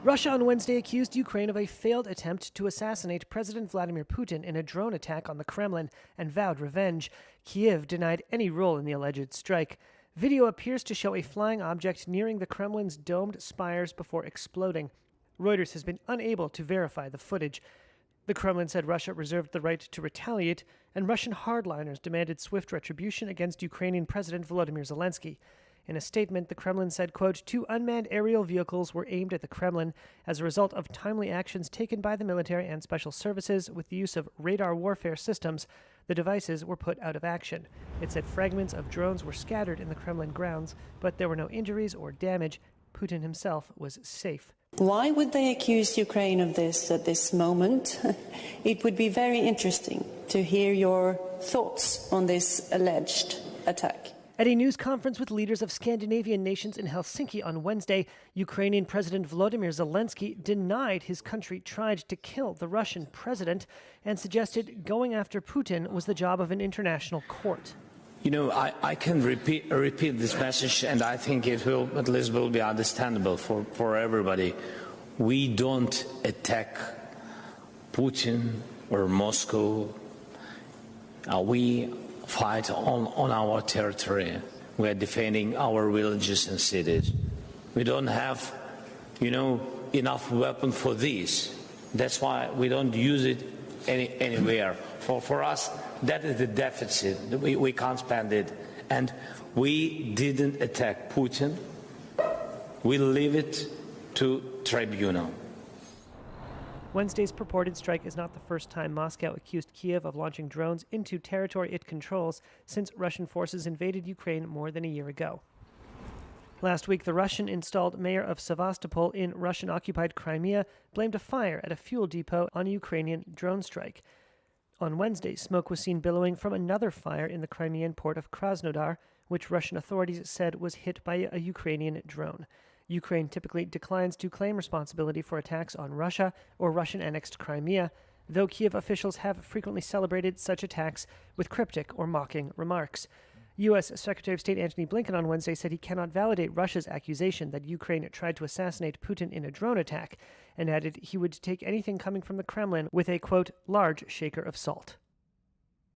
Russia on Wednesday accused Ukraine of a failed attempt to assassinate President Vladimir Putin in a drone attack on the Kremlin and vowed revenge. Kyiv denied any role in the alleged strike. Video appears to show a flying object nearing the Kremlin's domed spires before exploding. Reuters has been unable to verify the footage. The Kremlin said Russia reserved the right to retaliate, and Russian hardliners demanded swift retribution against Ukrainian President Volodymyr Zelensky. In a statement, the Kremlin said, quote, 2 unmanned aerial vehicles were aimed at the Kremlin as a result of timely actions taken by the military and special services with the use of radar warfare systems. The devices were put out of action. It said fragments of drones were scattered in the Kremlin grounds, but there were no injuries or damage. Putin himself was safe. Why would they accuse Ukraine of this at this moment? It would be very interesting to hear your thoughts on this alleged attack. At a news conference with leaders of Scandinavian nations in Helsinki on Wednesday, Ukrainian President Volodymyr Zelensky denied his country tried to kill the Russian president and suggested going after Putin was the job of an international court. You know, I can repeat this message, and I think it will at least will be understandable for everybody. We don't attack Putin or Moscow. We fight on our territory. We are defending our villages and cities. We don't have, enough weapon for this. That's why we don't use it anywhere. For us, that is the deficit. We can't spend it. And we didn't attack Putin. We leave it to tribunal. Wednesday's purported strike is not the first time Moscow accused Kyiv of launching drones into territory it controls since Russian forces invaded Ukraine more than a year ago. Last week, the Russian-installed mayor of Sevastopol in Russian-occupied Crimea blamed a fire at a fuel depot on a Ukrainian drone strike. On Wednesday, smoke was seen billowing from another fire in the Crimean port of Krasnodar, which Russian authorities said was hit by a Ukrainian drone. Ukraine typically declines to claim responsibility for attacks on Russia or Russian-annexed Crimea, though Kyiv officials have frequently celebrated such attacks with cryptic or mocking remarks. U.S. Secretary of State Antony Blinken on Wednesday said he cannot validate Russia's accusation that Ukraine tried to assassinate Putin in a drone attack, and added he would take anything coming from the Kremlin with a, quote, large shaker of salt.